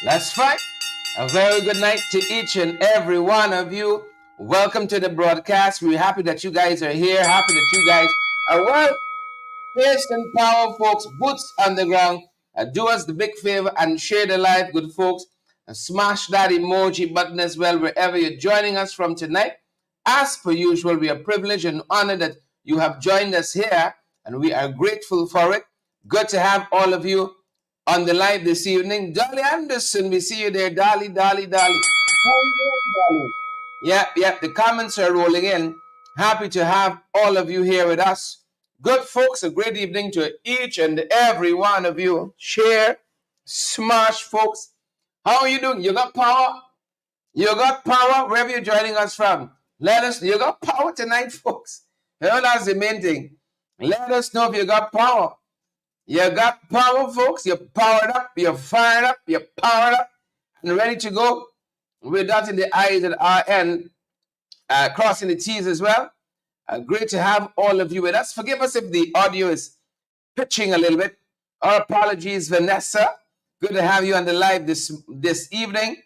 That's right. A very good night to each and every one of you. Welcome to the broadcast. We're happy that you guys are here. Happy that you guys are well. Fist and power, folks. Boots on the ground. Do us the big favor and share the live, good folks. And smash that emoji button as well wherever you're joining us from tonight. As per usual, we are privileged and honored that you have joined us here, and we are grateful for it. Good to have all of you on the live this evening. Dolly Anderson, we see you there. Dolly, Dolly, Dolly. How you doing, Dolly? Yep. The comments are rolling in. Happy to have all of you here with us. Good folks, a great evening to each and every one of you. Share, smash, folks. How are you doing? You got power? You got power wherever you're joining us from. Let us, you got power tonight, folks. You know, that's the main thing. Let us know if you got power. You got power, folks. You're powered up, you're fired up, you're powered up, and ready to go. We're dotting the I's at our end, crossing the T's as well. Great to have all of you with us. Forgive us if the audio is pitching a little bit. Our apologies, Vanessa. Good to have you on the live this evening.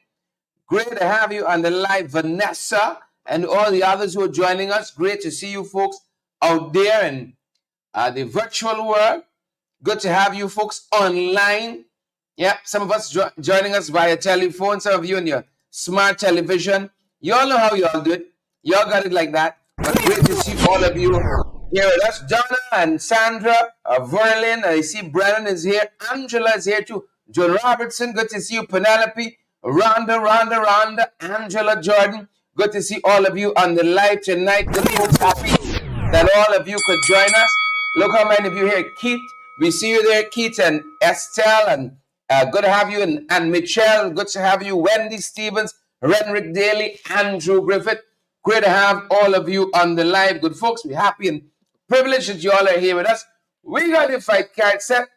Great to have you on the live, Vanessa, and all the others who are joining us. Great to see you folks out there in the virtual world. Good to have you folks online. Yeah, some of us joining us via telephone, some of you on your smart television. You all know how you all do it. You all got it like that. But great to see all of you here with us. Donna and Sandra, Verlin, I see Brennan is here. Angela is here too. John Robertson, good to see you. Penelope, Rhonda, Angela Jordan. Good to see all of you on the live tonight. Good folks, happy that all of you could join us. Look how many of you here. Keith, we see you there, Keith and Estelle, and good to have you, and Michelle. Good to have you, Wendy Stevens, Renrick Daly, Andrew Griffith. Great to have all of you on the live. Good folks, we're happy and privileged that you all are here with us. We got the fight card set.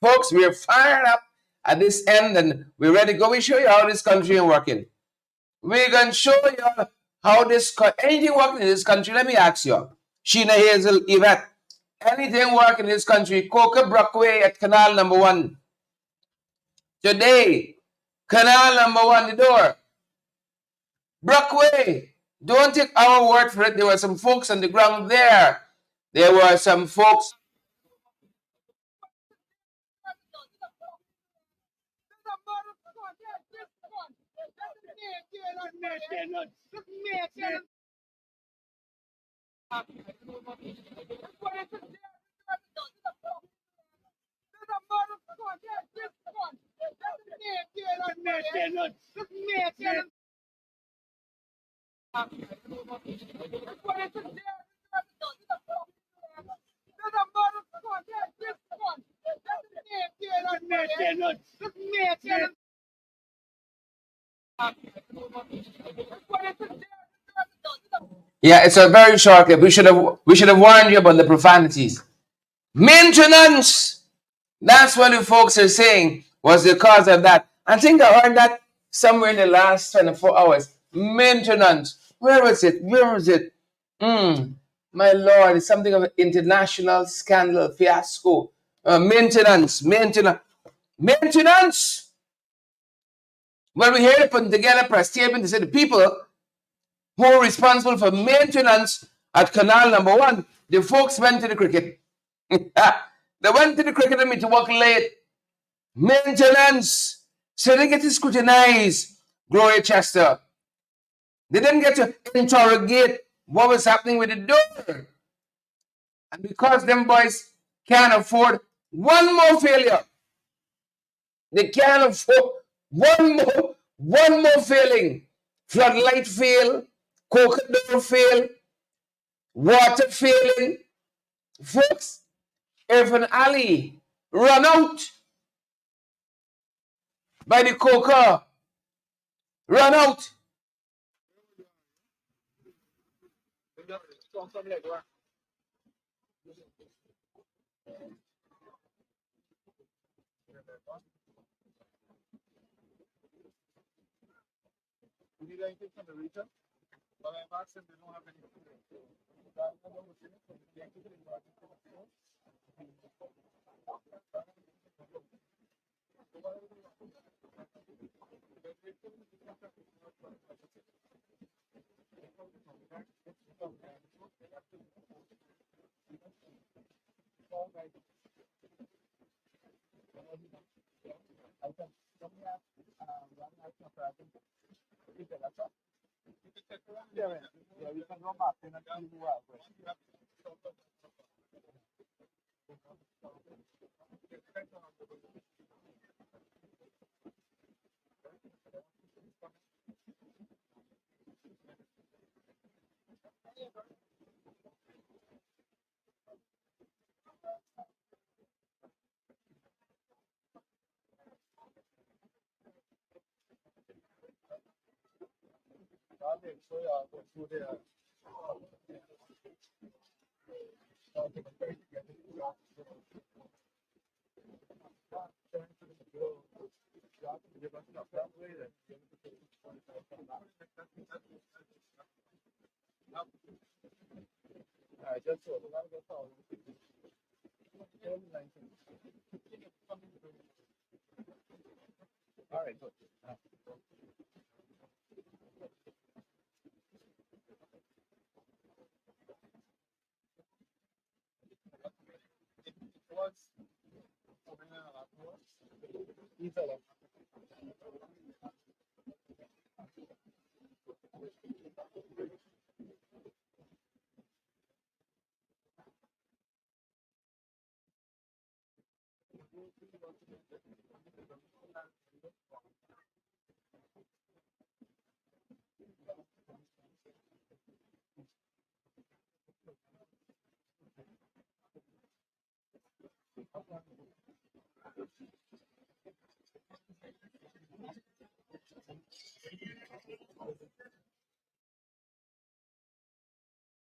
Folks, we're fired up at this end, and we're ready to go. We show you how this country is working. We're going to show you how anything working in this country. Let me ask you, Sheena Hazel, Yvette, anything working in this country? Coca Brockway at Canal number 1. Today, Canal number 1, the door. Brockway. Don't take our word for it. There were some folks on the ground there. There were some folks. Yeah, it's a very short clip. We should have warned you about the profanities. Maintenance. That's what the folks are saying was the cause of that. I think I heard that somewhere in the last 24 hours. Maintenance. Where was it? Where was it? My Lord, it's something of an international scandal, fiasco. Maintenance. When we hear it put together press statement, they say the people who are responsible for maintenance at Canal number 1, the folks went to the cricket. They went to the cricket and to work late. Maintenance. So they get to scrutinize Gloria Chester. They didn't get to interrogate what was happening with the door. And because them boys can't afford one more failure, they can't afford one more failing. Floodlight fail, coconut door fail, water failing. Folks, Irfaan Ali run out by the coca. Run out.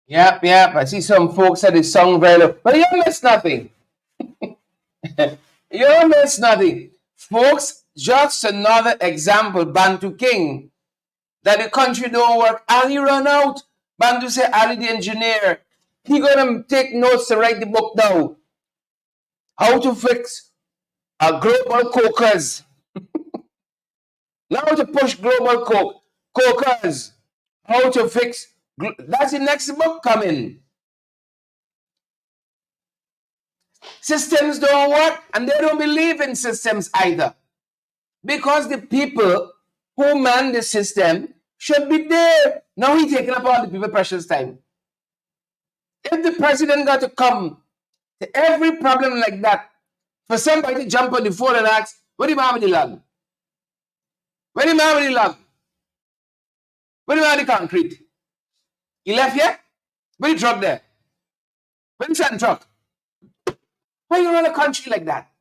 Yep, yep. I see some folks said it song very low. But you don't miss nothing. You don't miss nothing. Folks, just another example, Bantu King, that the country don't work. Ali run out. Bantu say Ali the engineer. He gonna take notes to write the book now. How to fix a global cokers. Now to push global cokers. How to fix. That's the next book coming. Systems don't work, and they don't believe in systems either. Because the people who man the system should be there. Now he's taking up all the people precious time. If the president got to come to every problem like that, for somebody to jump on the phone and ask, what do you want with the log? What do you want with the log? What do you want with the concrete? He left yet? Where the truck there? Where the sand truck? Why you run a country like that?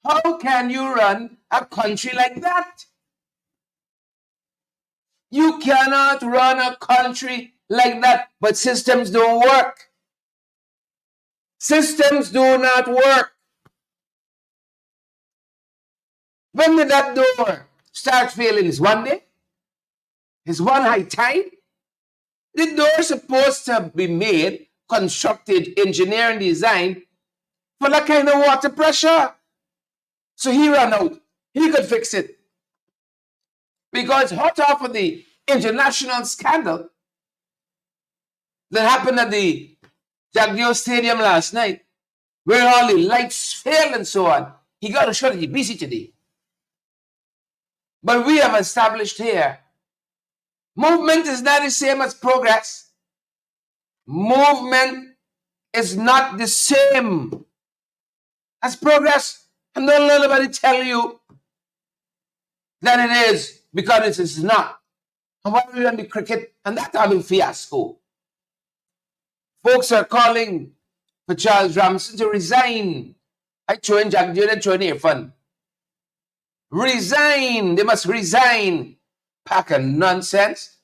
How can you run a country like that? You cannot run a country like that, but systems don't work. Systems do not work. When did that door start failing? Is one day? Is one high tide? The door is supposed to be made, constructed, engineered, and designed for that kind of water pressure. So he ran out. He could fix it. Because hot off of the international scandal that happened at the Jagdeo Stadium last night, where all the lights failed and so on, he got to show that he's busy today. But we have established here, movement is not the same as progress. Movement is not the same as progress. And don't let anybody tell you that it is, because it is not. And why are we on the cricket? And that's having fiasco. Folks are calling for Charles Ramsden to resign. I join Jack Jordan, join Irfaan. Resign. They must resign. Pack of nonsense.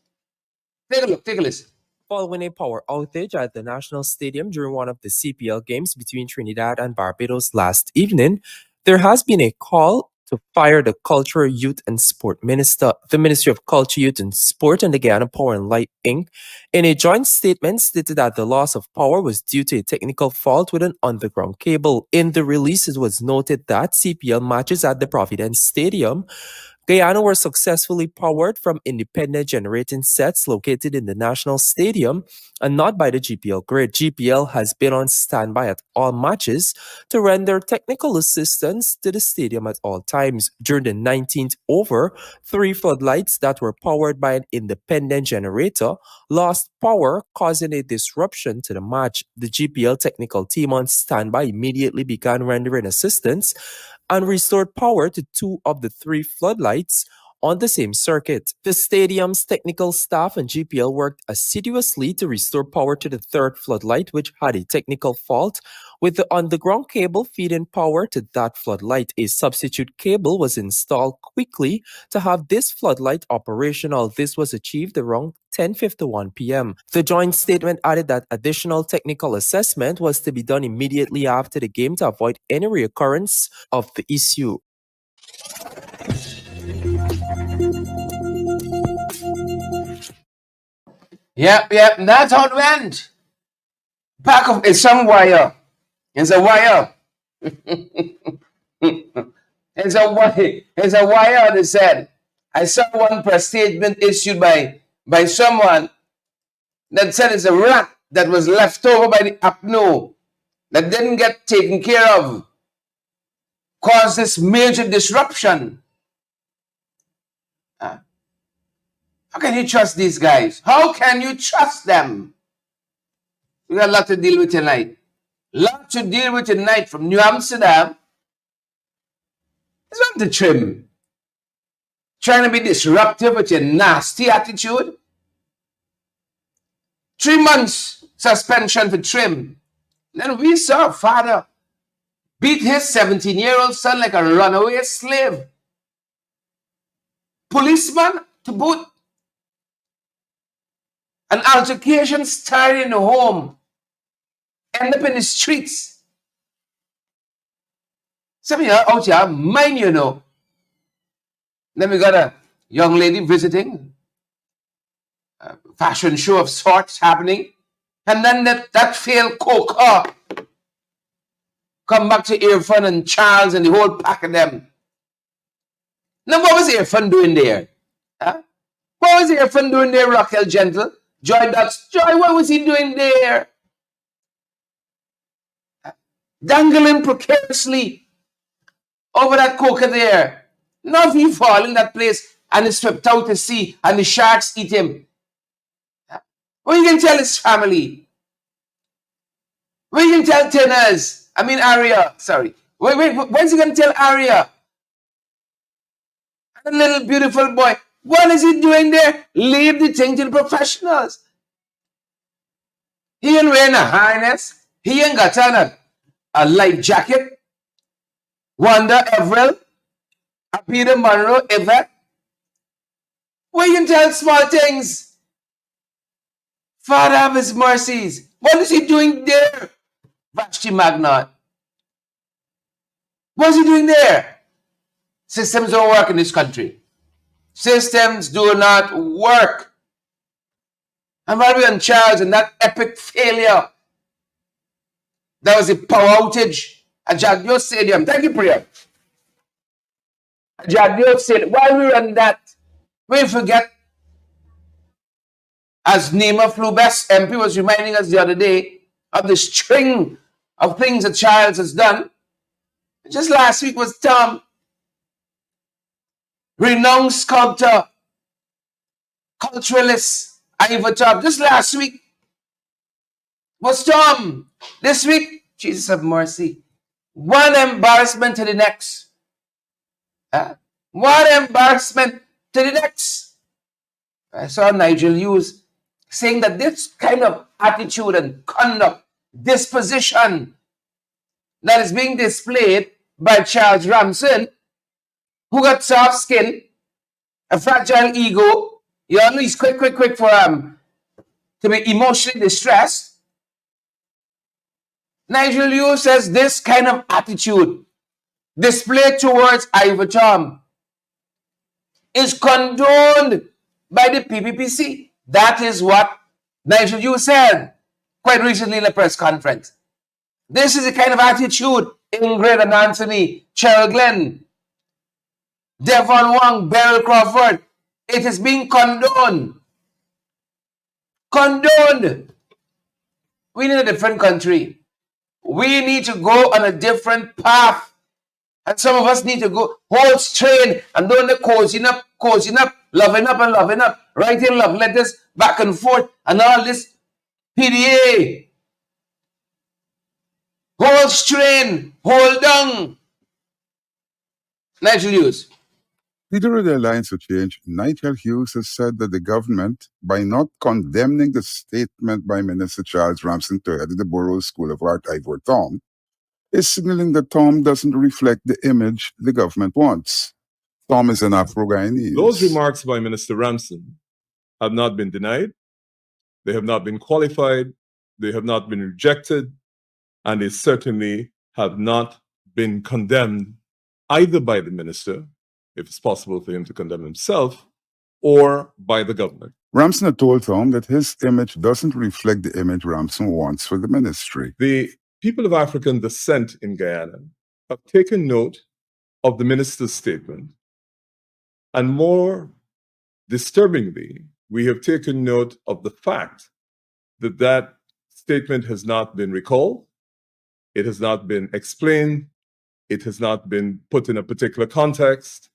Take a look, take a listen. Following a power outage at the National Stadium during one of the CPL games between Trinidad and Barbados last evening, there has been a call to fire the Culture, Youth and Sport Minister. The Ministry of Culture, Youth and Sport and the Guyana Power and Light Inc. in a joint statement stated that the loss of power was due to a technical fault with an underground cable. In the release, it was noted that CPL matches at the Providence Stadium Guyana were successfully powered from independent generating sets located in the National Stadium and not by the GPL grid. GPL has been on standby at all matches to render technical assistance to the stadium at all times. During the 19th over, 3 floodlights that were powered by an independent generator lost power, causing a disruption to the match. The GPL technical team on standby immediately began rendering assistance and restored power to 2 of the 3 floodlights on the same circuit. The stadium's technical staff and GPL worked assiduously to restore power to the 3rd floodlight, which had a technical fault with the underground cable feeding power to that floodlight. A substitute cable was installed quickly to have this floodlight operational. This was achieved around 10:51 p.m. The joint statement added that additional technical assessment was to be done immediately after the game to avoid any reoccurrence of the issue. Yep, and that's how it went. Back of it's some wire. It's a wire. It's a wire. It's a wire. They said. I saw one press statement issued by someone that said it's a rat that was left over by the apno that didn't get taken care of, caused this major disruption. How can you trust these guys? How can you trust them? We got a lot to deal with tonight. Lot to deal with tonight from New Amsterdam. It's not the Trim. Trying to be disruptive with your nasty attitude. 3 months suspension for Trim. Then we saw a father beat his 17-year-old son like a runaway slave. Policeman to boot. An altercation started in the home, end up in the streets. Some of you out here, mind you know. Then we got a young lady visiting, a fashion show of sorts happening, and then that failed coker come back to Irfaan and Charles and the whole pack of them. Now what was Irfaan doing there? Huh? What was Irfaan doing there, Raquel Gentle? Joy, what was he doing there? Dangling precariously over that coker there. Now if he fall in that place and is swept out to sea and the sharks eat him. What you can tell his family? What you can tell Tenors? I mean Aria, sorry. When's he going to tell Aria? A little beautiful boy. What is he doing there? Leave the thing to the professionals. He ain't wearing a harness. He ain't got on a life jacket. Wanda Everell, a Peter Monroe, Yvette. What you can tell small things? Father have his mercies. What is he doing there? Vashti Magnot. What is he doing there? Systems don't work in this country. Systems do not work. And while we're on Charles and that epic failure, that was a power outage at Jagdio Stadium. Thank you, Priya. At Jagdio Stadium. While we were on that, we forget, as Nima Flubes, MP, was reminding us the other day of the string of things that Charles has done. Just last week was Tom, renowned sculptor, culturalist, Ivor Top. Just last week was Tom. This week, Jesus have mercy. One embarrassment to the next. One embarrassment to the next. I saw Nigel Hughes saying that this kind of attitude and conduct, disposition that is being displayed by Charles Ramson, who got soft skin, a fragile ego, you always quick for to be emotionally distressed. Nigel Hughes says this kind of attitude displayed towards Ivor Tom is condoned by the PPPC. That is what Nigel Hughes said quite recently in a press conference. This is the kind of attitude Ingrid and Anthony, Cheryl Glenn, Devon Wang, Beryl Crawford. It is being condoned. Condoned. We need a different country. We need to go on a different path. And some of us need to go hold straight and don't let cozying up, loving up and loving up, writing love letters back and forth and all this PDA. Hold strain, hold down. Nigel Hughes. Leader of the Alliance for Change, Nigel Hughes, has said that the government, by not condemning the statement by Minister Charles Ramsden to head of the Borough School of Art, Ivor Tom, is signaling that Tom doesn't reflect the image the government wants. Tom is an Afro-Guyanese. Those remarks by Minister Ramsden have not been denied, they have not been qualified, they have not been rejected, and they certainly have not been condemned either by the minister, if it's possible for him to condemn himself, or by the government. Ramsden had told Tom that his image doesn't reflect the image Ramsden wants for the ministry. The people of African descent in Guyana have taken note of the minister's statement, and more disturbingly, we have taken note of the fact that that statement has not been recalled, it has not been explained, it has not been put in a particular context,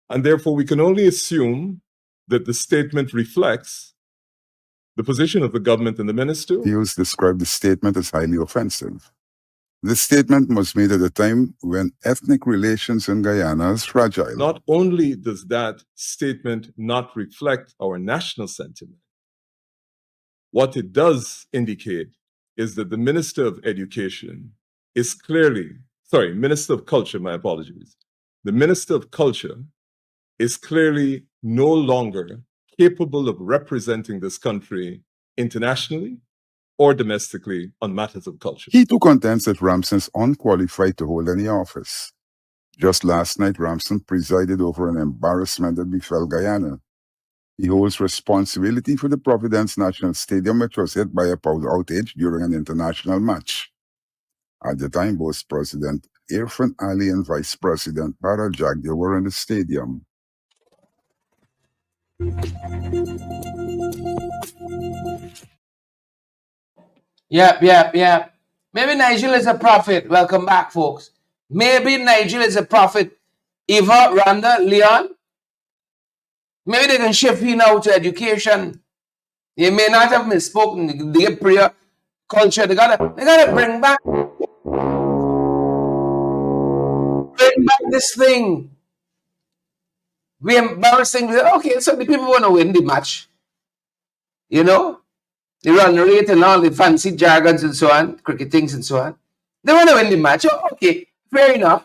and therefore we can only assume that the statement reflects the position of the government and the minister. Hughes described the statement as highly offensive. This statement was made at a time when ethnic relations in Guyana is fragile. Not only does that statement not reflect our national sentiment, what it does indicate is that the Minister of Education is Minister of Culture, my apologies. The Minister of Culture is clearly no longer capable of representing this country internationally or domestically on matters of culture. He too contends that Ramsden is unqualified to hold any office. Just last night, Ramsden presided over an embarrassment that befell Guyana. He holds responsibility for the Providence National Stadium, which was hit by a power outage during an international match. At the time, both President Irfaan Ali and Vice President Para Jagdeo were in the stadium. Yep. Maybe Nigel is a prophet. Welcome back, folks. Maybe Nigel is a prophet. Eva, Randa, Leon. Maybe they can shift you now to education. You may not have misspoken. They get prayer culture. They gotta bring back this thing. We're embarrassing. Okay, so the people want to win the match. You know? They run rate and all the fancy jargons and so on, cricket things and so on. They want to win the match. Oh, okay, fair enough.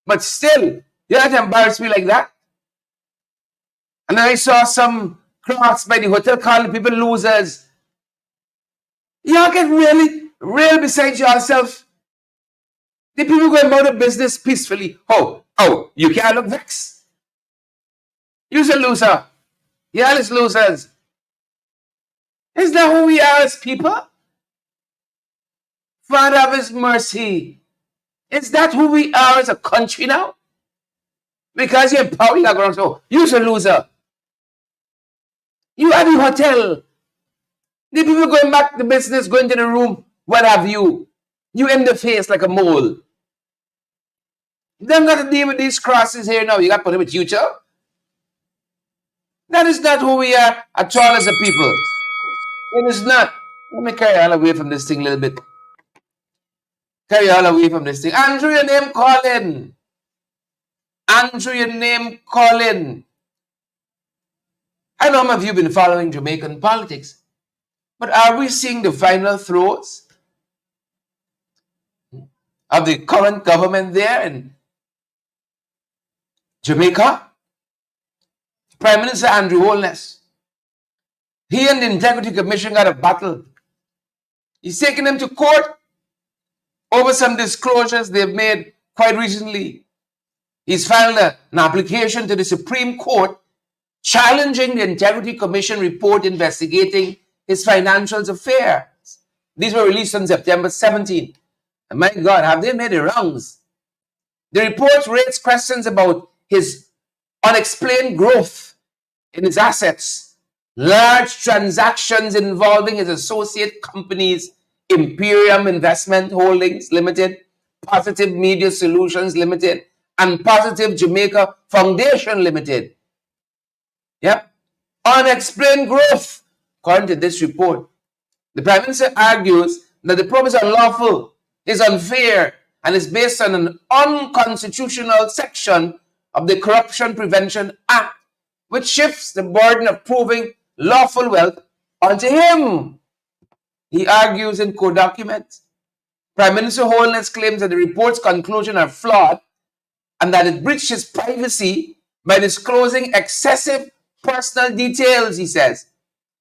But still, you have to embarrass me like that. And then I saw some crowds by the hotel calling people losers. Y'all get really real besides yourself. The people going about the business peacefully. Oh, you can't look vexed. You're a loser. Y'all is losers. Is that who we are as people? Father of His mercy. Is that who we are as a country now? Because you're in power, you're going to say, oh, you're a loser. You at the hotel. The people going back to business, going to the room, what have you? You in the face like a mole. Them got to deal with these crosses here now. You got to put them with future. That is not who we are at all as a people. It is not. Let me carry all away from this thing a little bit. Carry all away from this thing. Andrew, your name calling. Andrew, your name calling. I know some of you have been following Jamaican politics, but are we seeing the final throes of the current government there in Jamaica? Prime Minister Andrew Holness. He and the Integrity Commission got a battle. He's taking them to court over some disclosures they've made quite recently. He's filed an application to the Supreme Court challenging the Integrity Commission report investigating his financial affairs. These were released on September 17. And my God, have they made the wrongs? The reports raise questions about his unexplained growth in his assets, large transactions involving his associate companies, Imperium Investment Holdings Limited, Positive Media Solutions Limited, and Positive Jamaica Foundation Limited. Yep. Unexplained growth, according to this report. The Prime Minister argues that the probe is unlawful, is unfair, and is based on an unconstitutional section of the Corruption Prevention Act, which shifts the burden of proving lawful wealth onto him. He argues in court documents. Prime Minister Holness claims that the report's conclusions are flawed and that it breached his privacy by disclosing excessive personal details, he says,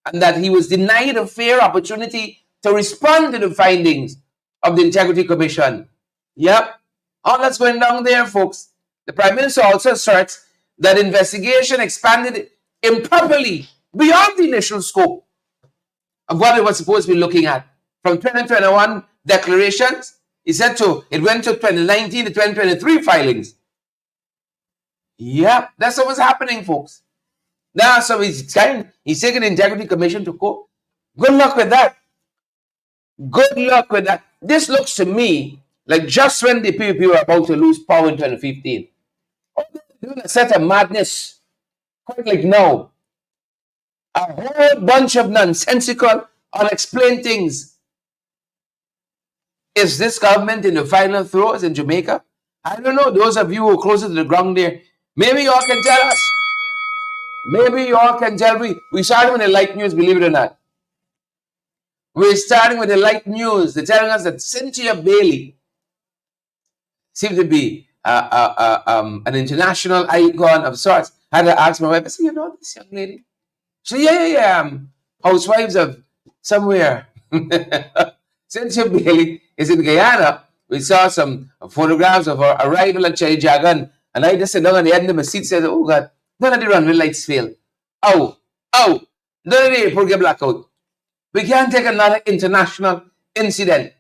and that he was denied a fair opportunity to respond to the findings of the Integrity Commission. Yep, all that's going down there, folks. The Prime Minister also asserts that investigation expanded improperly beyond the initial scope of what it was supposed to be looking at. From 2021 declarations, he said it went to 2019 to 2023 filings. Yep, that's what was happening, folks. Now, so he's taking the Integrity Commission to court. Good luck with that. Good luck with that. This looks to me like just when the PPP were about to lose power in 2015. Doing a set of madness. Quite like now. A whole bunch of nonsensical, unexplained things. Is this government in the final throes in Jamaica? I don't know. Those of you who are closer to the ground there, maybe y'all can tell us. Maybe y'all can tell me. We started with the light news, believe it or not. We're starting with the light news. They're telling us that Cynthia Bailey seemed to be an international icon of sorts. I had to ask my wife, I said, you know this young lady? She said, yeah. Housewives of somewhere. Cynthia Bailey is in Guyana. We saw some photographs of her arrival at Cherry Jagan. And I just sat down on the end of my seat and said, oh God, none of the runway lights fail. None of the airport get blackout. We can't take another international incident.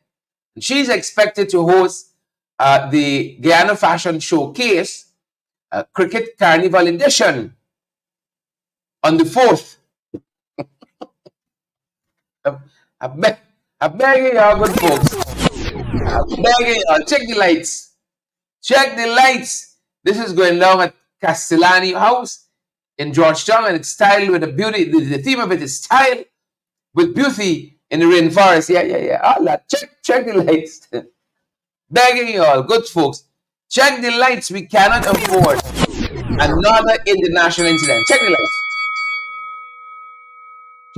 She's expected to host the Guyana Fashion Showcase, Cricket Carnival Edition, on the 4th. I beg you, y'all, good folks. I beg you, y'all, check the lights. Check the lights. This is going down at Castellani House in Georgetown, and it's styled with a beauty. The theme of it is style with beauty in the rainforest. Yeah. All that. Check the lights. Begging you all, good folks. Check the lights. We cannot afford another international incident. Check the lights.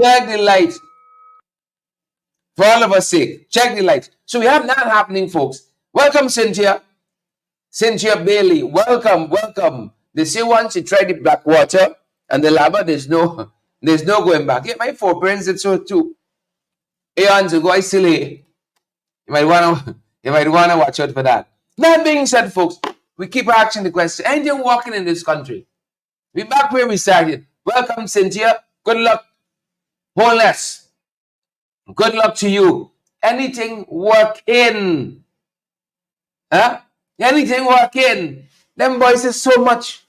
Check the lights. For all of us sake, check the lights. So we have that happening, folks. Welcome, Cynthia. Cynthia Bailey, welcome. They say once you try the black water and the lava, there's no going back. Yeah, my four parents did so too. Aeons ago, I still here. You might wanna watch out for that. That being said, folks, we keep asking the question: anything working in this country? We're back where we started. Welcome, Cynthia. Good luck. Wholeness. Good luck to you. Anything working? Huh? Anything working? Them boys is so much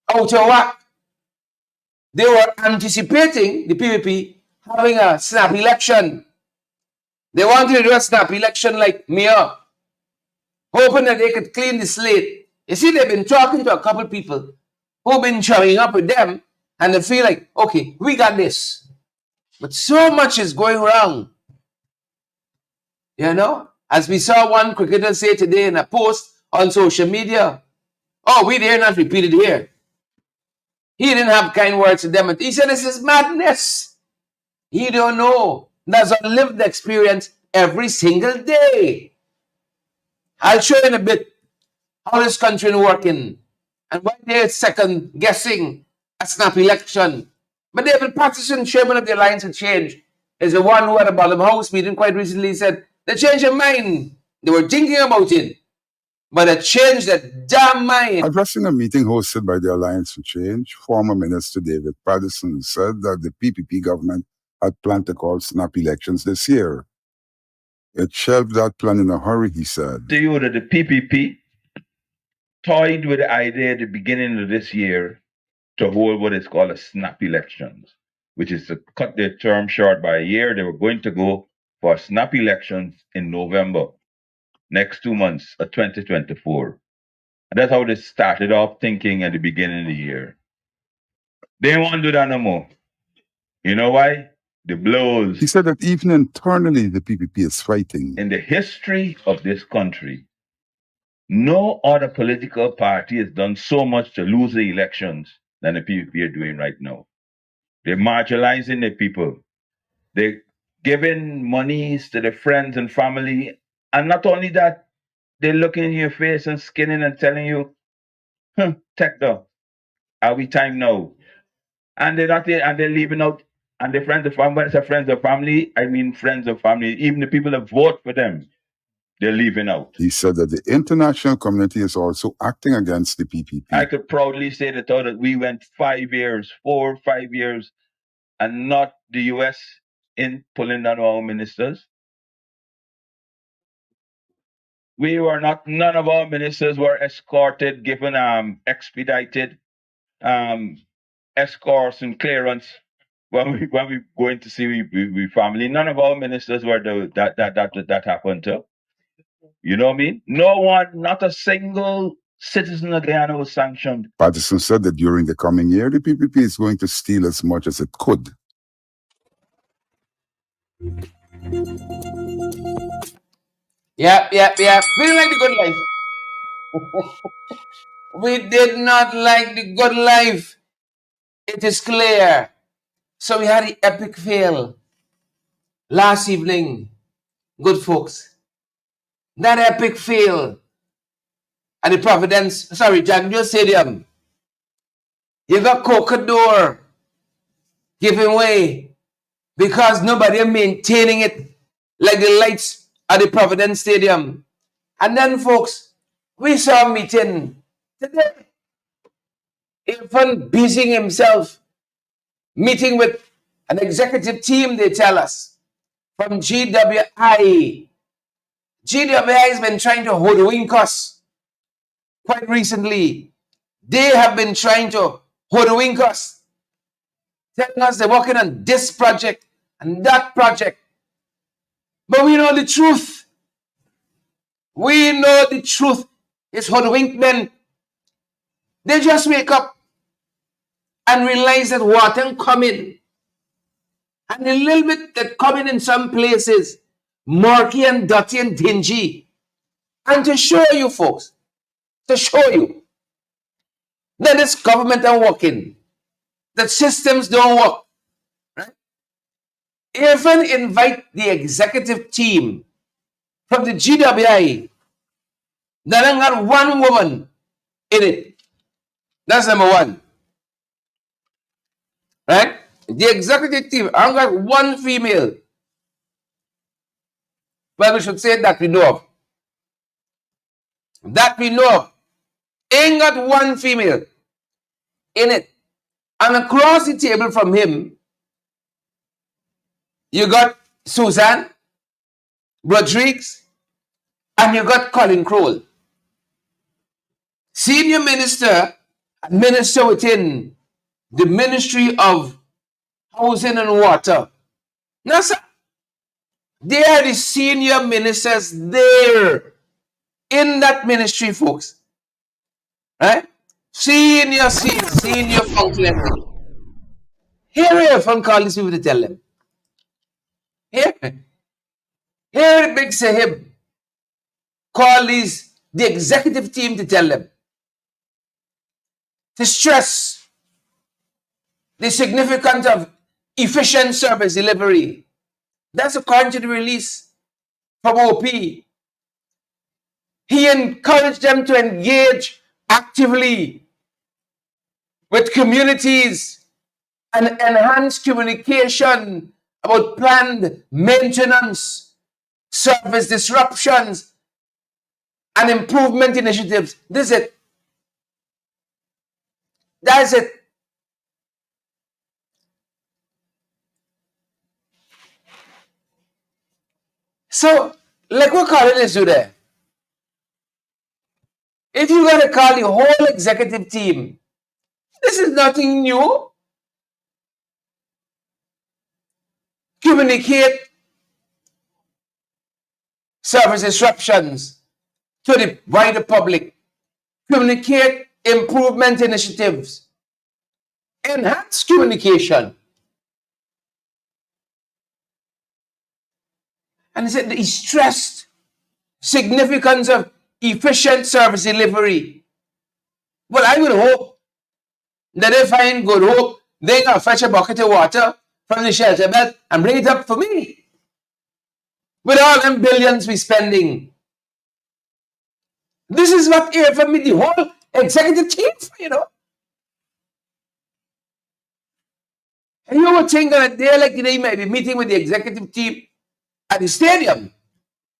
out of whack. They were anticipating the PPP having a snap election. They wanted to do a snap election like mayor, hoping that they could clean the slate. You see, they've been talking to a couple people who've been showing up with them, and they feel like, okay, we got this. But so much is going wrong. You know? As we saw one cricketer say today in a post on social media, oh, we dare not repeat it here. He didn't have kind words to them. He said, this is madness. He don't know. That's a lived experience every single day. I'll show you in a bit how this country is working and why they're second guessing a snap election. But David Patterson, chairman of the Alliance for Change, is the one who at a bottom house meeting quite recently said they changed their mind. They were thinking about it, but they changed their damn mind. Addressing a meeting hosted by the Alliance for Change, former Minister David Patterson said that the PPP government had planned to call snap elections this year. It shelved that plan in a hurry, he said. To you that the PPP toyed with the idea at the beginning of this year to hold what is called a snap elections, which is to cut their term short by a year. They were going to go for snap elections in November, next 2 months of 2024. And that's how they started off thinking at the beginning of the year. They don't want to do that no more. You know why? The blows. He said that even internally, the PPP is fighting. In the history of this country, no other political party has done so much to lose the elections than the PPP are doing right now. They're marginalizing the people. They're giving monies to their friends and family. And not only that, they're looking in your face and skinning and telling you, Tector, are we time now? And they're not there, and they're leaving out. And the friends of family, when I say friends of family, I mean friends of family, even the people that vote for them, they're leaving out. He said that the international community is also acting against the PPP. I could proudly say that we went 5 years, 4 or 5 years, and not the US in pulling down our ministers. We were not, none of our ministers were escorted, given expedited escorts and clearance when we going to see we family. None of our ministers were that happened to. You know what I mean? No one, not a single citizen of Guyana was sanctioned. Patterson said that during the coming year, the PPP is going to steal as much as it could. Yep. We didn't like the good life. We did not like the good life. It is clear. So we had the epic fail last evening. Good folks. That epic fail at the Jagneel Stadium. You got Cocador giving way because nobody maintaining it like the lights at the Providence Stadium. And then, folks, we saw a meeting today. Irfaan busying himself, meeting with an executive team, they tell us, from GWI. GWI has been trying to hoodwink us quite recently. They have been trying to hoodwink us, telling us they're working on this project and that project. But we know the truth. We know the truth. It's hoodwinkment. They just wake up and realize that water coming. And a little bit that coming in some places, murky and dirty and dingy. And to show you folks, to show you that this government are working, that systems don't work. Right? Even invite the executive team from the GWI that ain't got one woman in it. That's number one. Right? The executive team ain't got one female. Well, we should say that we know of. That we know of. Ain't got one female in it. And across the table from him, you got Susan Rodriguez and you got Colin Crowell. Senior minister within the Ministry of Housing and Water. Now, sir, they are the senior ministers there in that ministry, folks. Right? Senior functionary. Here from call these people to tell them. Here Big Sahib call the executive team to tell them to stress the significance of efficient service delivery. That's according to the release from OP. He encouraged them to engage actively with communities and enhance communication about planned maintenance, service disruptions, and improvement initiatives. This is it. That's it. So, like what Colin is do there? If you got to call the whole executive team, this is nothing new. Communicate service disruptions to the wider public. Communicate improvement initiatives. Enhance communication. And he said he stressed significance of efficient service delivery. Well, I would hope that if I in good hope, they gonna fetch a bucket of water from the shelter bed and bring it up for me. With all them billions we spending. This is what Irfaan with the whole executive team for. And you would think on a day like today, he might be meeting with the executive team at the stadium.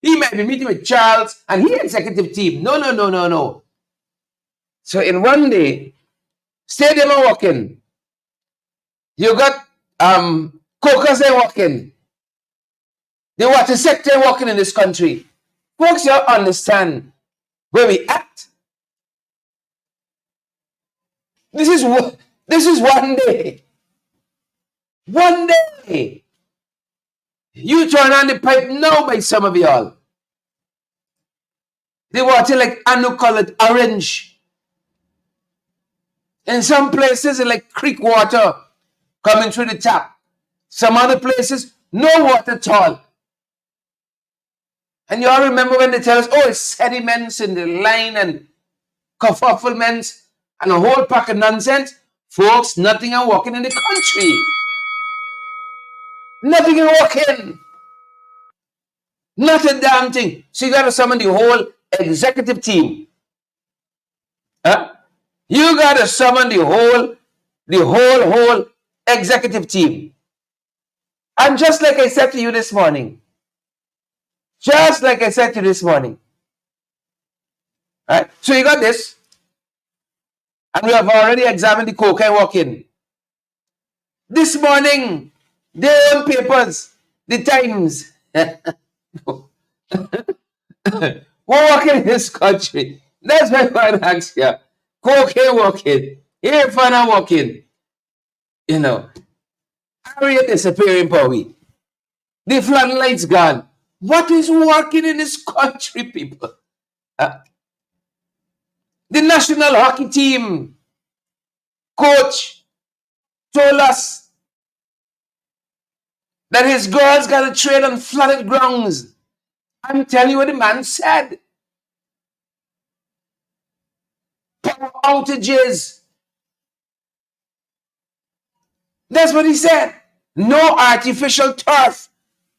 He might be meeting with Charles and his executive team. No. So in one day, stadium are walking. You got Caucus are walking. The water sector walking in this country. Folks, you understand where we at. This is one day. One day. You turn on the pipe now by some of y'all. The water like colored orange. In some places, it's like creek water coming through the tap. Some other places, no water at all. And you all remember when they tell us, oh, it's sediments in the line and kerfufflements and a whole pack of nonsense. Folks, nothing are working in the country. Nothing is working. Not a damn thing. So you got to summon the whole executive team. You got to summon the whole executive team. And just like I said to you this morning, right? So you got this, and we have already examined the cocaine walk-in. This morning, their own papers, the Times, we're walking in this country. That's why I ask you. Cocaine walk-in, Irfaan walk-in. Harriet disappearing per week. The floodlights gone. What is working in this country, people? The national hockey team coach told us that his girls got to train on flooded grounds. I'm telling you what the man said. Power outages. That's what he said. No artificial turf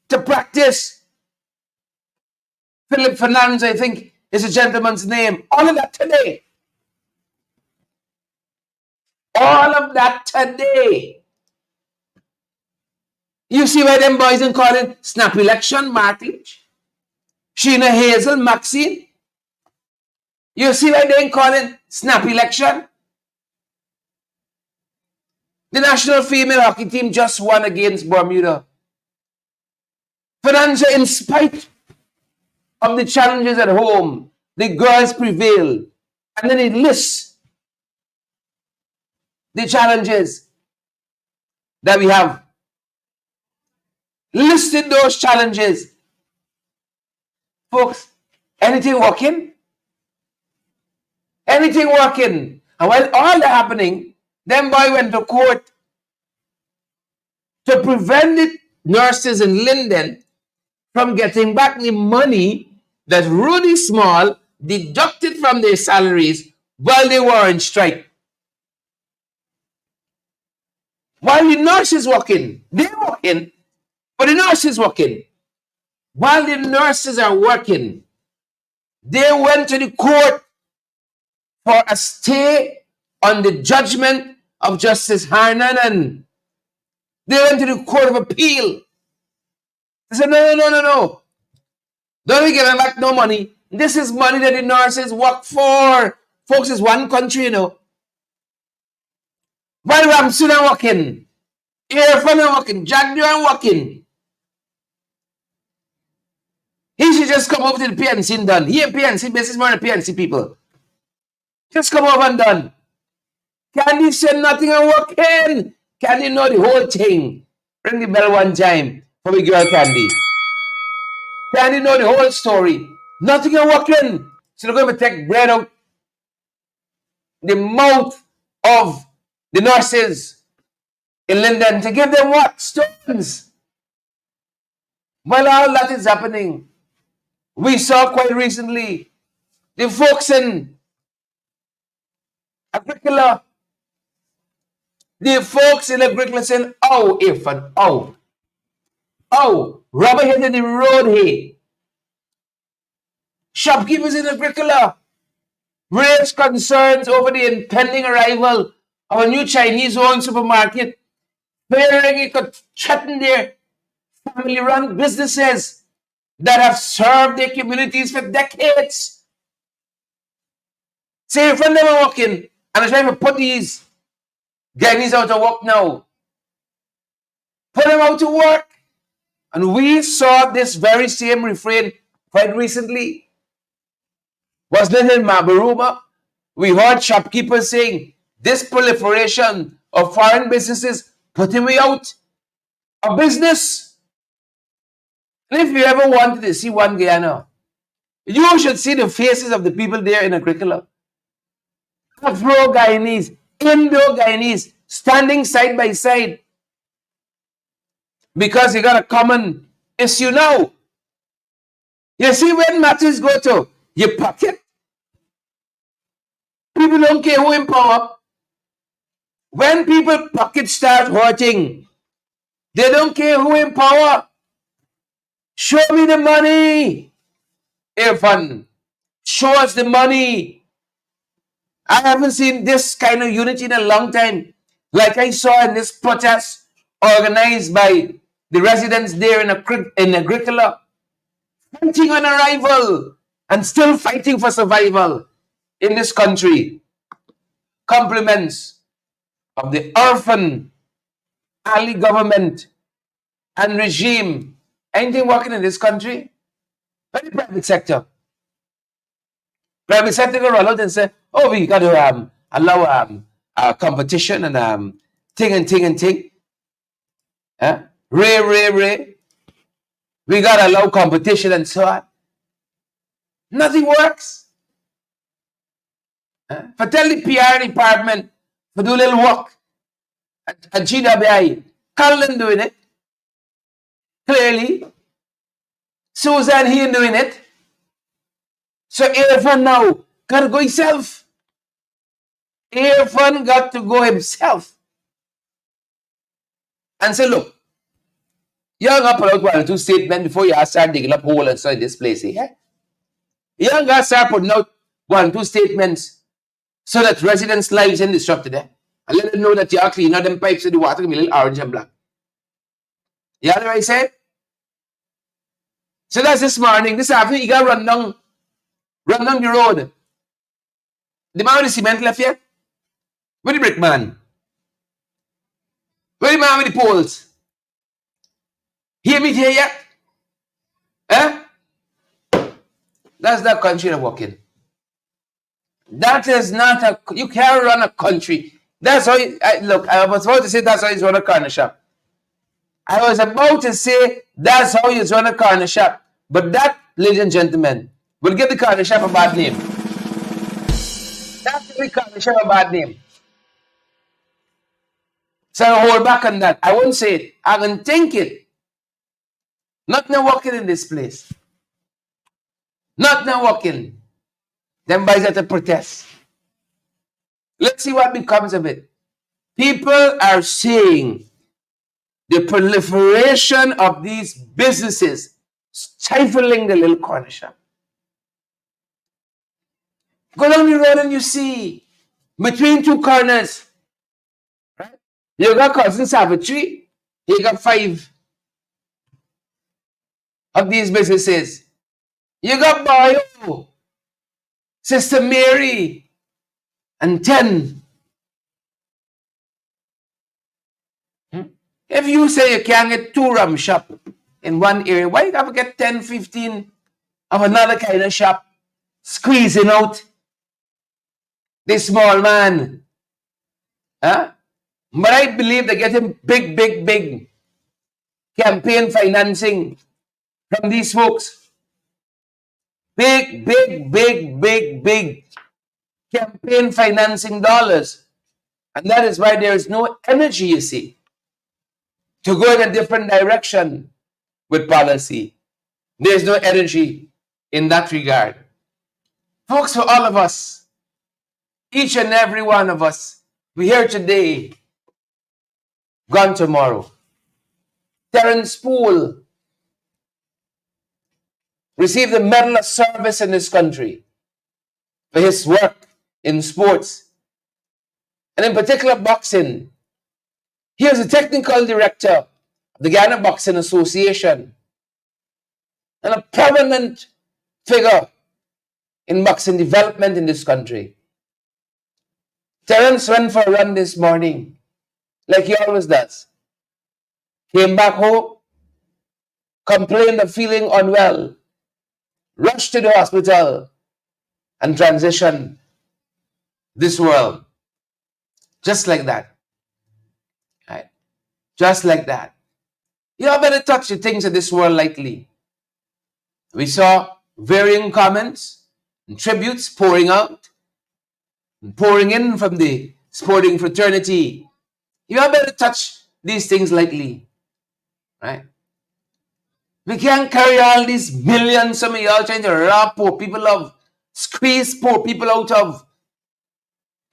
to practice. Philip Fernandez, I think, is a gentleman's name. All of that today. You see why them boys are calling snap election, Martledge, Sheena Hazel, Maxine. You see why they ain't calling snap election? The national female hockey team just won against Bermuda. Fernandez, in spite of the challenges at home, the girls prevailed. And then he lists the challenges that we have. Listed those challenges. Folks, anything working? Anything working? And while all that happening, them boy went to court to prevent the nurses in Linden from getting back the money that Rudy Small deducted from their salaries while they were on strike. While the nurses working, they're working, but the nurses working. While the nurses are working, they went to the court for a stay on the judgment of Justice Harnan, and they went to the Court of Appeal. They said, no. Don't we give them back no money. This is money that the nurses work for. Folks, it's one country, While Ramson are working, Irfaan are working, Jagdi are working. He should just come over to the PNC and done. He and PNC, business more than PNC people. Just come over and done. Candy said nothing and walk in. Candy know the whole thing. Ring the bell one time for the girl Candy. Candy know the whole story. Nothing and walk in. So they're going to take bread out the mouth of the nurses in London to give them what? Stones. While all that is happening, we saw quite recently the folks in Agricola, saying, oh, Irfaan, rubber hitting the road here. Shopkeepers in Agricola raised concerns over the impending arrival of a new Chinese-owned supermarket, fearing it could threaten their family-run businesses that have served their communities for decades. Say, if I'm never working, and I'm trying to put these Guyanese out of work now, put them out to work. And we saw this very same refrain quite recently. Was little Mabaruma. We heard shopkeepers saying this proliferation of foreign businesses putting me out of business. And if you ever wanted to see one Guyana, you should see the faces of the people there in Agricola. Afro Guyanese, Indo Guyanese, standing side by side. Because you got a common issue now. You see, when matters go to your pocket, people don't care who in power. When people pockets start hurting, they don't care who in power. Show me the money, Irfaan. Show us the money. I haven't seen this kind of unity in a long time. Like I saw in this protest organized by the residents there in Agricola. Fighting on arrival and still fighting for survival in this country. Compliments of the Irfaan Ali government and regime. Anything working in this country? But the private sector. Private sector go roll out and say, oh, we got to allow competition and thing. Ray. We got to allow competition and so on. Nothing works. For tell the PR department for do a little work at GWI. Carlin doing it. Clearly. Susan here doing it. So Irfaan now got to go himself. Irfaan got to go himself. And say, look, you're going to put out one or two statements before you start digging up hole inside this place here. You're going to start putting out one or two statements so that residents' lives ain't disrupted there. And let them know that you're cleaning out them pipes so the water can be a little orange and black. You know what I said? So that's this morning. This afternoon, you got to run down the road. The man with the cement left here? Where the brick man? Where the man with the poles? Hear me here yet? That's that country I'm walking. That is not a... You can't run a country. That's how you... Look, I was about to say that's how you run a corner shop. I was about to say that's how you run a corner shop. But that, ladies and gentlemen, will give the corner shop a bad name. That's the corner shop a bad name. So I hold back on that. I won't say it. I can think it. Not now walking in this place. Not now walking. Them boys at a protest. Let's see what becomes of it. People are saying the proliferation of these businesses stifling the little corner shop. Go down the road and you see between two corners, right? You got Cousin Savitri, you got 5 of these businesses. You got Bayo, Sister Mary, and 10. If you say you can't get 2 rum shop in one area, why you gotta get 10, 15 of another kind of shop squeezing out the small man. Huh? But I believe they're getting big campaign financing from these folks. Big campaign financing dollars. And that is why there is no energy, you see, to go in a different direction with policy. There's no energy in that regard. Folks, for all of us, each and every one of us, we here today, gone tomorrow. Terence Poole received the Medal of Service in this country for his work in sports, and in particular boxing. He was the technical director of the Guyana Boxing Association and a prominent figure in boxing development in this country. Terence went for a run this morning, like he always does. Came back home, complained of feeling unwell, rushed to the hospital, and transitioned this world. Just like that. Right? Just like that. You don't better touch the things of this world lightly. We saw varying comments and tributes pouring out and pouring in from the sporting fraternity. You don't better touch these things lightly. Right? We can't carry all these millions, some of y'all trying to rob poor people of, squeeze poor people out of.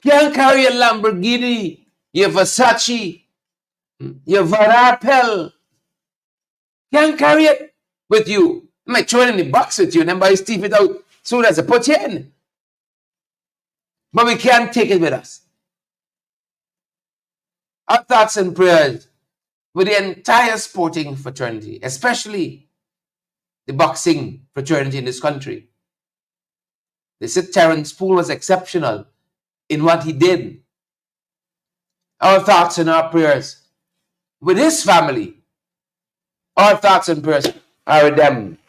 You can't carry a Lamborghini, your Versace, your Varapel. You can't carry it with you. I might throw it in the box with you and then by steep it out soon as I put you in. But we can't take it with us. Our thoughts and prayers with the entire sporting fraternity, especially the boxing fraternity in this country. They said Terence Poole was exceptional in what he did. Our thoughts and our prayers with his family. Our thoughts and prayers are with them.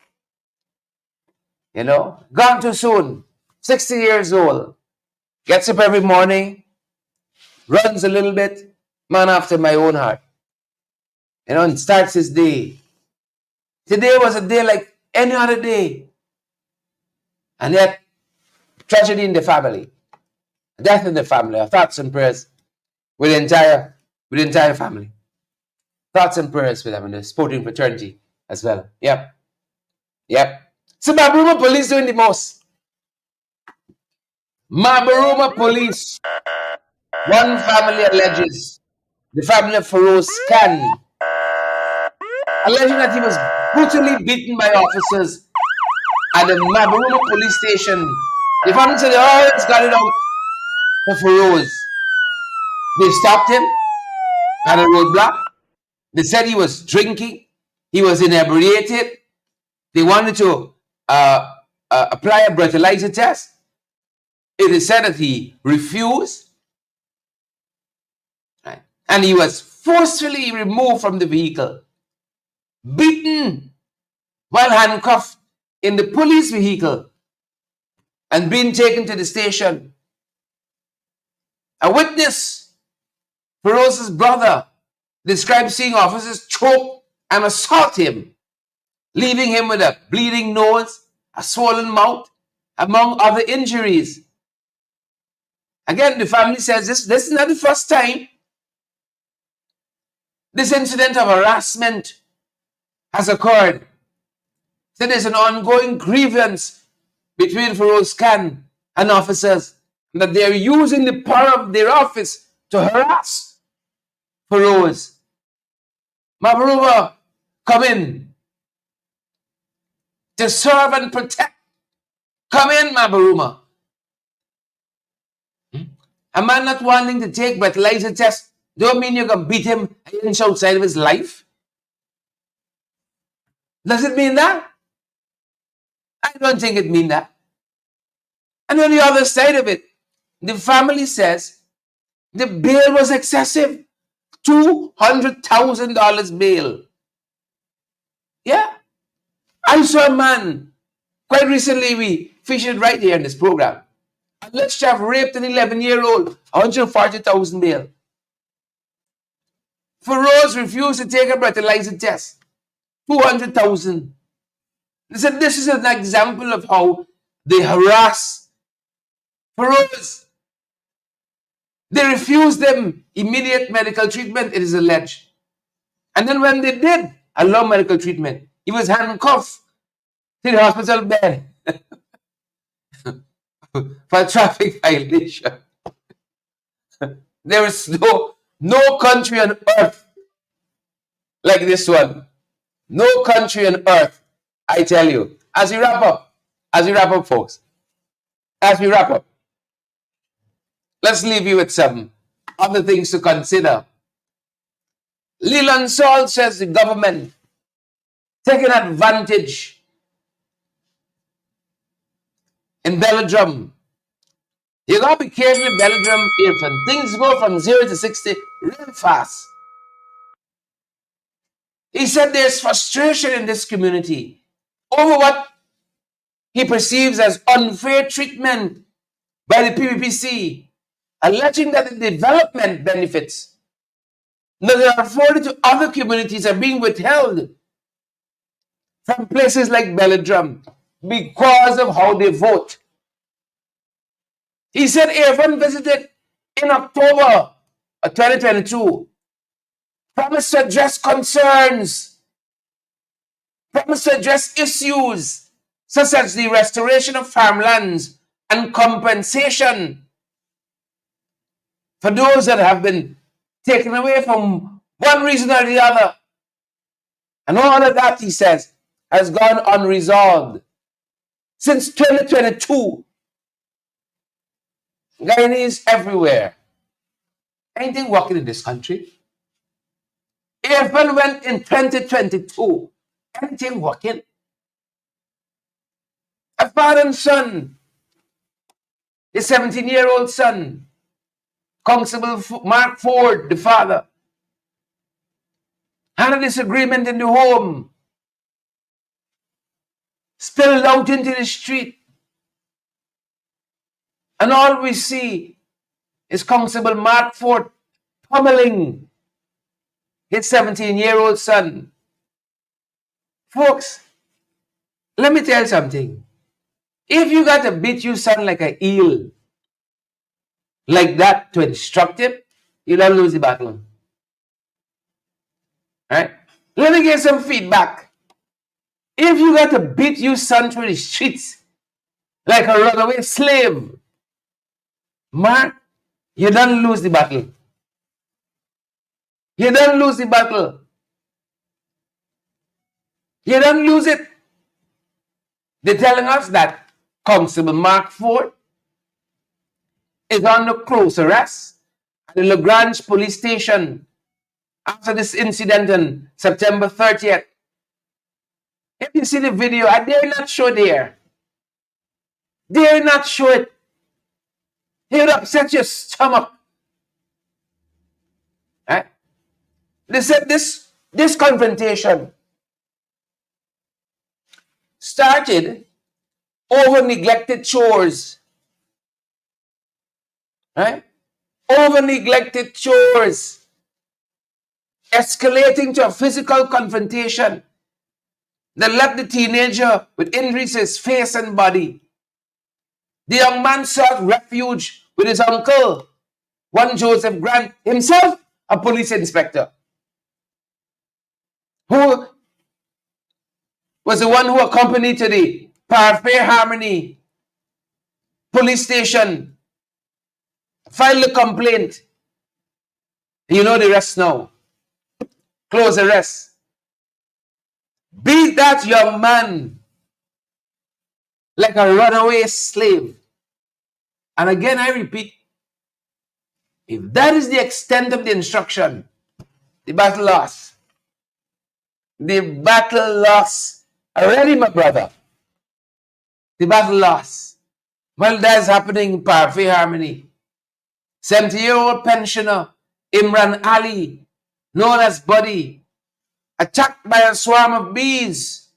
You know, gone too soon. 60 years old. Gets up every morning, runs a little bit, man after my own heart. You know, and starts his day. Today was a day like any other day. And yet, tragedy in the family. Death in the family. Our thoughts and prayers with the entire family. Thoughts and prayers with them in the sporting fraternity as well. Yep. So Mabaruma police doing the most. Mabaruma police. One family alleges, the family of Feroz Khan, alleging that he was brutally beaten by officers at the Mabaruma police station. The family said they always got it out for Feroz. They stopped him at a roadblock. They said he was drinking. He was inebriated. They wanted to apply a breathalyzer test. It is said that he refused. Right? And he was forcefully removed from the vehicle, beaten while handcuffed in the police vehicle and being taken to the station. A witness, Feroz's brother, described seeing officers choke and assault him, leaving him with a bleeding nose, a swollen mouth, among other injuries. Again, the family says this is not the first time this incident of harassment has occurred. So there's an ongoing grievance between Feroz Khan and officers, that they are using the power of their office to harass Feroz. Mabaruma, come in to serve and protect. Come in, Mabaruma. A man not wanting to take breathalyzer test don't mean you can beat him an inch outside of his life. Does it mean that? I don't think it means that. And on the other side of it, the family says the bail was excessive. $200,000 bail. Yeah. I saw a man, quite recently we featured right here in this program. Alleged to have raped an 11-year-old, 140,000 bail. Feroz refused to take a breathalyzer test, 200,000. They said this is an example of how they harass Feroz. They refused them immediate medical treatment, it is alleged. And then when they did allow medical treatment, he was handcuffed to the hospital bed for traffic violation. There is no country on earth like this one. No country on earth, I tell you. As we wrap up, folks, as we wrap up, let's leave you with some other things to consider. Leland Saul says the government taking advantage in Belgium. You gotta be careful in Belgium, Irfaan. Things go from 0 to 60 real fast. He said there's frustration in this community over what he perceives as unfair treatment by the PPPC, alleging that the development benefits that are afforded to other communities are being withheld from places like Belgium because of how they vote. He said Irfaan visited in October of 2022, promised to address concerns, promised to address issues such as the restoration of farmlands and compensation for those that have been taken away from one reason or the other. And all of that, he says, has gone unresolved. Since 2022, Guyanese everywhere. Anything working in this country? Irfaan went in 2022. Anything working? A father and son, his 17-year-old son, Constable Mark Ford, the father, had a disagreement in the home, spilled out into the street. And all we see is Constable Mark Ford pummeling his 17-year-old son. Folks, let me tell you something. If you got to beat your son like an eel, like that to instruct him, you don't lose the battle. Right? Let me get some feedback. If you got to beat your son through the streets like a runaway slave, Mark, you don't lose the battle. You don't lose the battle. You don't lose it. They're telling us that Constable Mark Ford is under close arrest at the Lagrange police station after this incident on September 30th. If you see the video, I dare not show there. Dare not show it. It would upset your stomach. Right? They said this confrontation started over neglected chores. Right? Over neglected chores. Escalating to a physical confrontation that left the teenager with injuries to his face and body. The young man sought refuge with his uncle, one Joseph Grant, himself a police inspector, who was the one who accompanied to the Parfait Harmony police station, filed a complaint. You know the rest now. Close arrest. Beat that young man like a runaway slave. And again, I repeat, if that is the extent of the instruction, the battle lost. The battle lost. Already, my brother. The battle lost. Well, that's happening in Parfait Harmony. 70-year-old pensioner Imran Ali, known as Buddy, attacked by a swarm of bees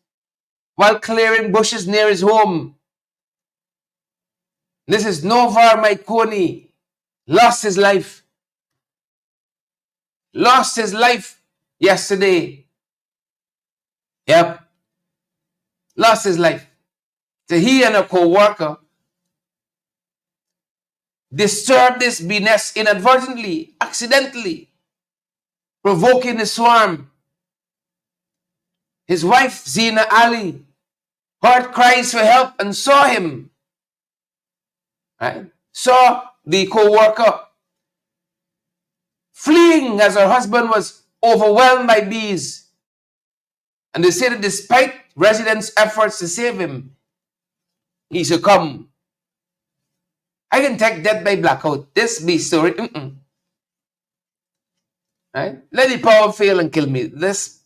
while clearing bushes near his home. This is Novar Maikoni. Lost his life. Lost his life yesterday. Yep. Lost his life. So he and a co-worker disturbed this bee nest inadvertently, accidentally, provoking the swarm. His wife, Zina Ali, heard cries for help and saw him. Right? Saw the co-worker fleeing as her husband was overwhelmed by bees. And they say that despite residents' efforts to save him, he succumbed. I can take death by blackout. This bee story. Right? Let the power fail and kill me. This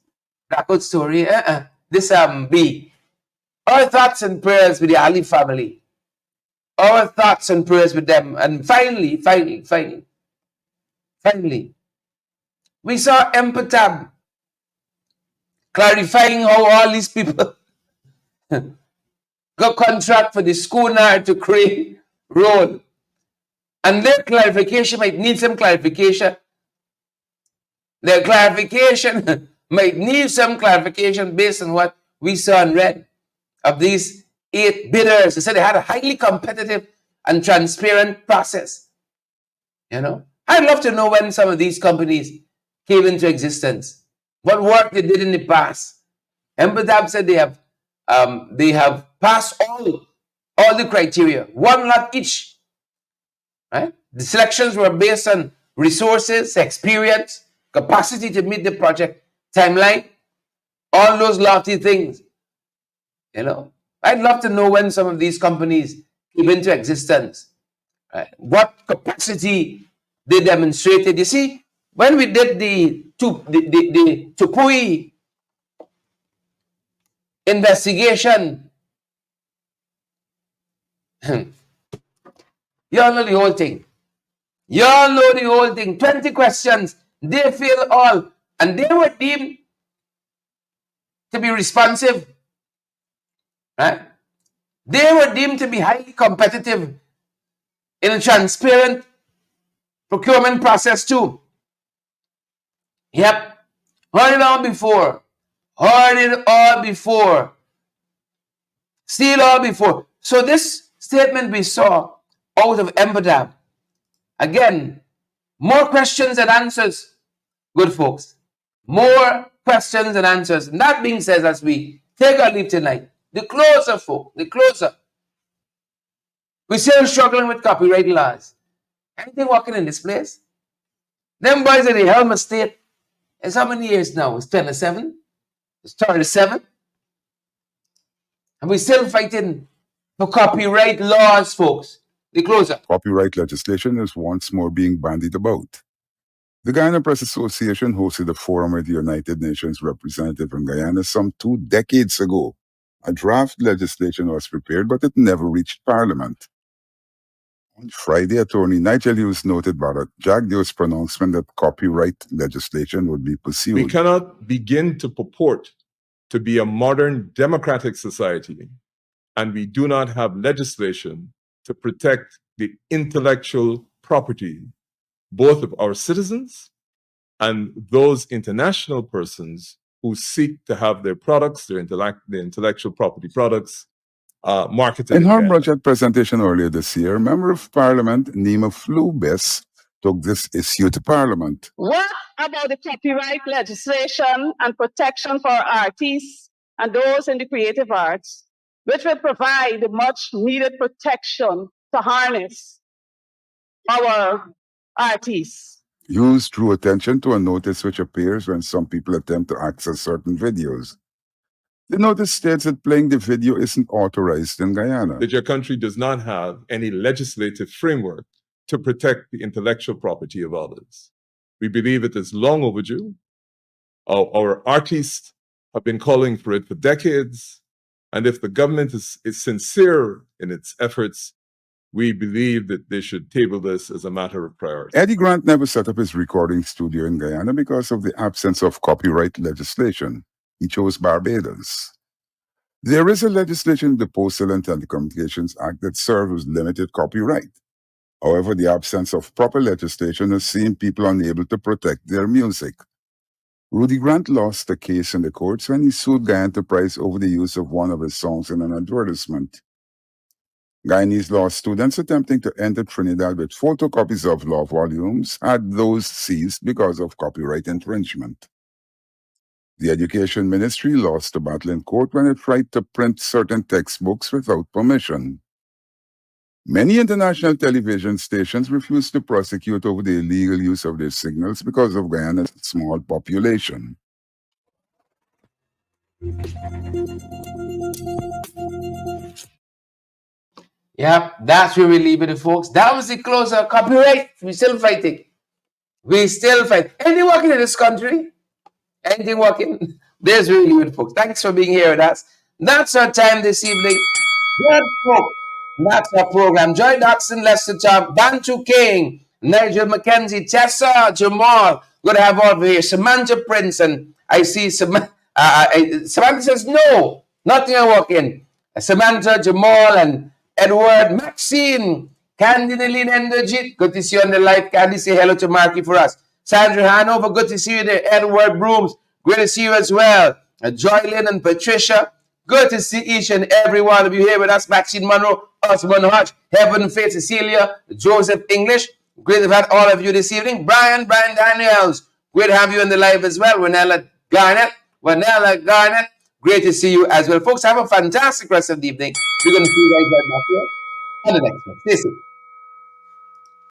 blackout story. This bee. Our thoughts and prayers with the Ali family. Our thoughts and prayers with them. And finally, we saw Empatab clarifying how all these people got contract for the schooner to Crane Road. And their clarification might need some clarification. Their clarification might need some clarification based on what we saw and read of these 8 bidders. They said they had a highly competitive and transparent process. You know, I'd love to know when some of these companies came into existence, what work they did in the past. Empatab said they have passed all the criteria, 1 lot each. Right? The selections were based on resources, experience, capacity to meet the project timeline, all those lofty things. You know, I'd love to know when some of these companies came into existence, right? What capacity they demonstrated. You see, when we did the Tupui investigation, y'all know the whole thing. Y'all know the whole thing. 20 questions. They failed all. And they were deemed to be responsive. Right? They were deemed to be highly competitive in a transparent procurement process too. Yep. Heard it all before. Heard it all before. Still all before. So this statement we saw out of Empatab, again, more questions than answers, good folks. More questions and answers. And that being said, as we take our leave tonight, the closer, folks, the closer. We're still struggling with copyright laws. Anything working in this place? Them boys in the Helmet State, it's how many years now? It's 27? It's 37? And we're still fighting for copyright laws, folks. The closer. Copyright legislation is once more being bandied about. The Guyana Press Association hosted a forum with the United Nations representative in Guyana some 2 decades ago. A draft legislation was prepared, but it never reached Parliament. On Friday, Attorney Nigel Hughes noted Bharat Jagdew's pronouncement that copyright legislation would be pursued. We cannot begin to purport to be a modern democratic society, and we do not have legislation to protect the intellectual property, both of our citizens and those international persons who seek to have their products, their intellectual property products, marketed. In her budget presentation earlier this year, Member of Parliament Nima Flubis took this issue to Parliament. What about the copyright legislation and protection for artists and those in the creative arts, which will provide the much needed protection to harness our artists? Hughes drew attention to a notice which appears when some people attempt to access certain videos. The notice states that playing the video isn't authorized in Guyana. That your country does not have any legislative framework to protect the intellectual property of others. We believe it is long overdue. Our artists have been calling for it for decades. And if the government is sincere in its efforts, we believe that they should table this as a matter of priority. Eddie Grant never set up his recording studio in Guyana because of the absence of copyright legislation. He chose Barbados. There is a legislation in the Postal and Telecommunications Act that serves limited copyright. However, the absence of proper legislation has seen people unable to protect their music. Rudy Grant lost a case in the courts when he sued Guy Enterprise over the use of one of his songs in an advertisement. Guyanese law students attempting to enter Trinidad with photocopies of law volumes had those seized because of copyright infringement. The Education Ministry lost a battle in court when it tried to print certain textbooks without permission. Many international television stations refused to prosecute over the illegal use of their signals because of Guyana's small population. Yep, that's where we leave it, folks. That was the close of copyright. We still fighting. We still fight. Anything working in this country? Anything working? There's where we leave it, folks. Thanks for being here with us. That's our time this evening. Good, folks. That's our program. Joy Dodson, Lester Chubb, Bantu King, Nigel McKenzie, Tessa, Jamal. Good to have all of you here. Samantha Prince, and I see Samantha says no, nothing are working. Samantha, Jamal, and Edward, Maxine, Candy, Nelline, Endojit. Good to see you on the live. Candy, say hello to Marky for us. Sandra Hanover, good to see you there. Edward Brooms, great to see you as well. Joylyn and Patricia, good to see each and every one of you here with us. Maxine Monroe, Osman Hodge, Heaven Faith, Cecilia, Joseph English. Great to have all of you this evening. Brian Daniels, great to have you on the live as well. Vanilla Garnett, great to see you as well. Folks, have a fantastic rest of the evening. We're going to see you guys right back here on the next one. Stay safe.